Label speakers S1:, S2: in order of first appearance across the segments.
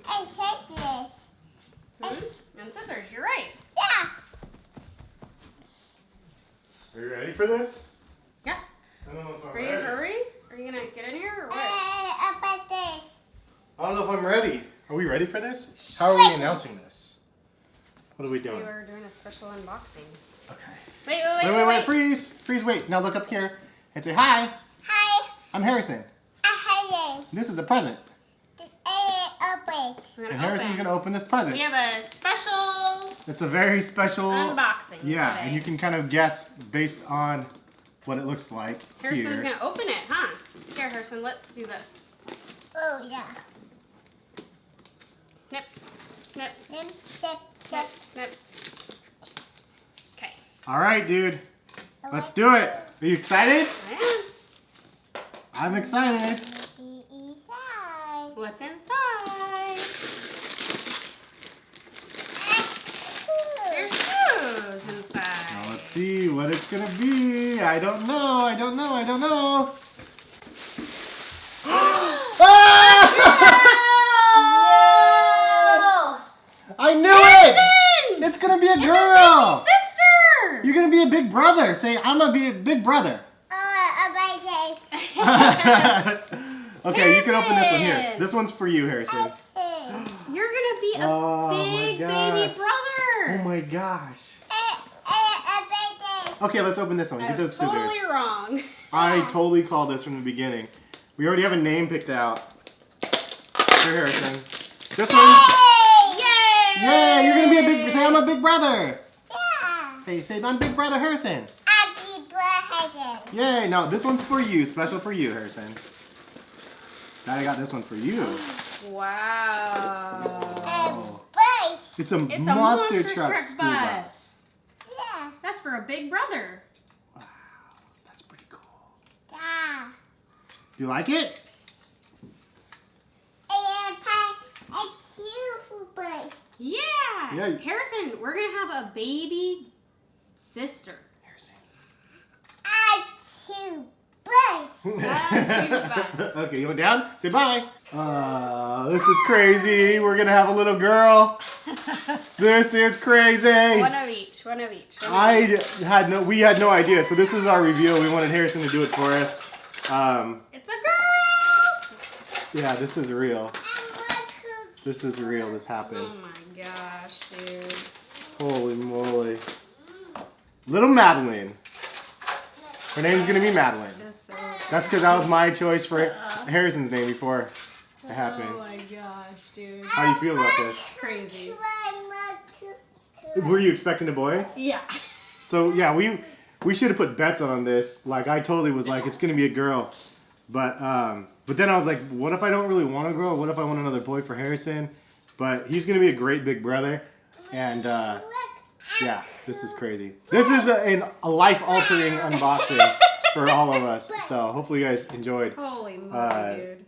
S1: And scissors.
S2: And scissors, you're right.
S1: Yeah.
S3: Are you ready for this?
S2: Yeah.
S3: I don't know if I'm
S2: Are you
S3: ready.
S2: hurry? Are you gonna get in here or what?
S1: About this.
S3: I don't know if I'm ready. Are we ready for this? How are we announcing this? What are we
S2: So
S3: doing?
S2: we're doing a special unboxing.
S3: Okay.
S2: Wait.
S3: Freeze. Freeze, wait. Now look up here and say hi.
S1: Hi.
S3: I'm Harrison.
S1: Hi.
S3: This is a present.
S1: Open.
S2: We're
S3: And
S2: gonna
S3: Harrison's
S2: open.
S3: going to open this present.
S2: We have a special
S3: It's a very special
S2: unboxing
S3: Yeah,
S2: today.
S3: and you can kind of guess based on what it looks like
S2: Harrison's
S3: here.
S2: gonna open it, huh? Here, Harrison, let's do this.
S1: Oh, yeah.
S2: Snip, snip,
S1: Then step,
S2: snip, snip. Okay.
S3: All right, dude. Let's do it. Are you excited?
S2: Yeah.
S3: I'm excited.
S1: Inside.
S2: What's inside? There's shoes inside.
S3: Now let's see what it's going to be. I don't know. I knew it! It's gonna be a girl!
S2: Sister!
S3: You're gonna be a big brother. Say, I'm gonna be a big brother.
S1: About this.
S3: Okay, you can open this one here.
S2: Harrison!
S3: This one's for you, Harrison.
S2: You're gonna be a
S3: Oh, my
S2: big
S3: gosh.
S2: baby
S3: Oh
S2: brother.
S3: my gosh.
S1: About this.
S3: Okay, let's open this one.
S2: I
S3: Get those
S2: was
S3: scissors.
S2: totally wrong.
S3: I totally called this from the beginning. We already have a name picked out. Here, Harrison. This one.
S2: Yay!
S3: Yay, you're gonna be a big, say I'm a big brother.
S1: Yeah.
S3: Say I'm big brother Harrison.
S1: Happy birthday.
S3: Yay, now this one's for you, special for you, Harrison. Daddy got this one for you.
S2: Wow.
S3: Oh.
S1: Bus.
S3: It's a
S2: It's a
S3: monster truck school
S2: bus.
S3: bus.
S1: Yeah.
S2: That's for a big brother.
S3: Wow, that's pretty cool.
S1: Yeah.
S3: You like it?
S1: A cute bus.
S2: Yeah.
S3: Yeah.
S2: Harrison, we're gonna have a baby sister.
S3: Harrison.
S1: A cute bus.
S2: bus.
S3: Okay, you went down? Say bye. This is crazy. We're gonna have a little girl. This is crazy.
S2: One of each.
S3: We had no idea. So this is our reveal. We wanted Harrison to do it for us.
S2: It's a girl.
S3: Yeah, this is real. This is real. This happened.
S2: Oh my gosh, dude.
S3: Holy moly. Little Madeline. Her name's gonna be Madeline.
S2: It's so
S3: That's because that was my choice for Harrison's name before it happened.
S2: Oh my gosh, dude.
S3: How do you feel about this?
S2: Crazy.
S3: Were you expecting a boy?
S2: Yeah.
S3: So yeah, we should have put bets on this. Like I totally was like, it's gonna be a girl. But then I was like, what if I don't really want a girl? What if I want another boy for Harrison? But he's gonna be a great big brother. And yeah, this is crazy. This is a life-altering unboxing for all of us. So hopefully you guys enjoyed.
S2: Holy moly, dude.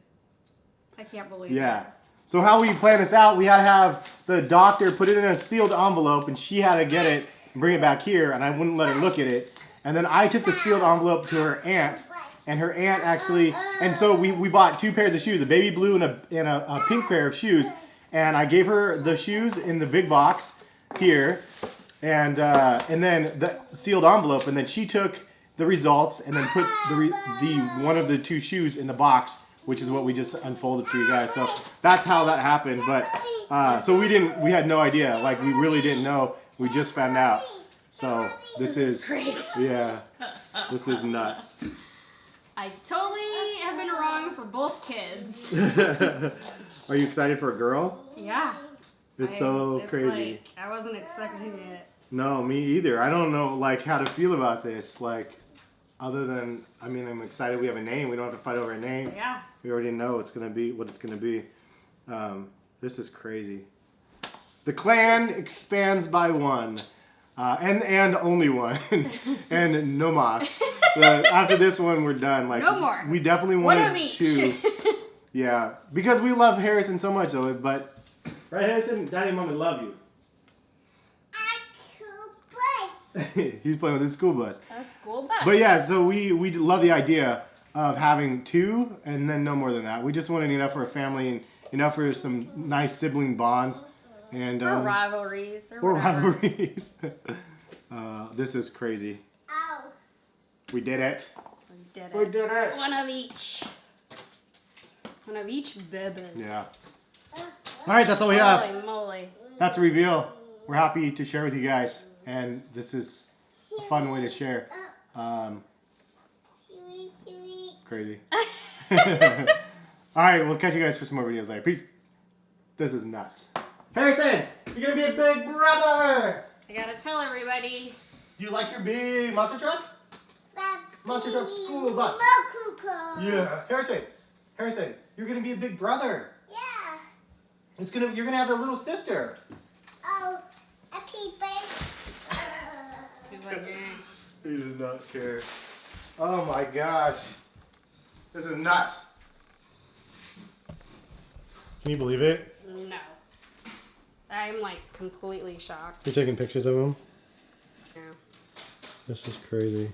S2: I can't believe
S3: Yeah.
S2: it.
S3: So how we plan this out, we had to have the doctor put it in a sealed envelope, and she had to get it and bring it back here, and I wouldn't let her look at it. And then I took the sealed envelope to her aunt, and her aunt actually, and so we bought 2 pairs of shoes, a baby blue and a pink pair of shoes, and I gave her the shoes in the big box here, and then the sealed envelope, and then she took the results and then put the one of the 2 shoes in the box, which is what we just unfolded for you guys. So that's how that happened. But so we had no idea. Like we really didn't know. We just found out. So this is
S2: crazy.
S3: Yeah, this is nuts.
S2: I totally have been wrong for both kids.
S3: Are you excited for a girl?
S2: Yeah.
S3: It's so
S2: It's
S3: crazy.
S2: like, I wasn't expecting it.
S3: No, me either. I don't know like how to feel about this. Like other than I'm excited we have a name. We don't have to fight over a name.
S2: Yeah.
S3: We already know it's gonna be what it's gonna be. This is crazy. The clan expands by 1, and only 1, and no mas. After this one, we're done. Like
S2: No more.
S3: We definitely
S2: One
S3: wanted
S2: of each.
S3: 2. Yeah, because we love Harrison so much, though. But right, Harrison, Daddy and Mommy love you.
S1: A cute bus.
S3: He's playing with his school bus.
S2: A school bus.
S3: But yeah, so we love the idea of having 2 and then no more than that. We just wanted enough for a family, enough for some nice sibling bonds and
S2: Or rivalries.
S3: or
S2: whatever.
S3: rivalries. This is crazy.
S1: Ow.
S3: We did it.
S2: We did
S3: We
S2: it.
S3: did it.
S2: One of each. One of each babies.
S3: Yeah. All right, that's all we have.
S2: Holy moly.
S3: That's a reveal. We're happy to share with you guys, and this is a fun way to share.
S1: Sweet, sweet.
S3: Crazy. All right, we'll catch you guys for some more videos later. Peace. This is nuts. Harrison, you're gonna be a big brother.
S2: I gotta tell everybody.
S3: Do you like your big monster truck? Monster truck school bus.
S1: Mokuko.
S3: Yeah. Harrison, you're gonna be a big brother.
S1: Yeah.
S3: You're gonna have a little sister.
S1: Oh, a peeper.
S2: He's like, eh.
S3: He does not care. Oh my gosh. This is nuts. Can you believe it?
S2: No. I'm like completely shocked.
S3: You're taking pictures of him?
S2: Yeah.
S3: This is crazy.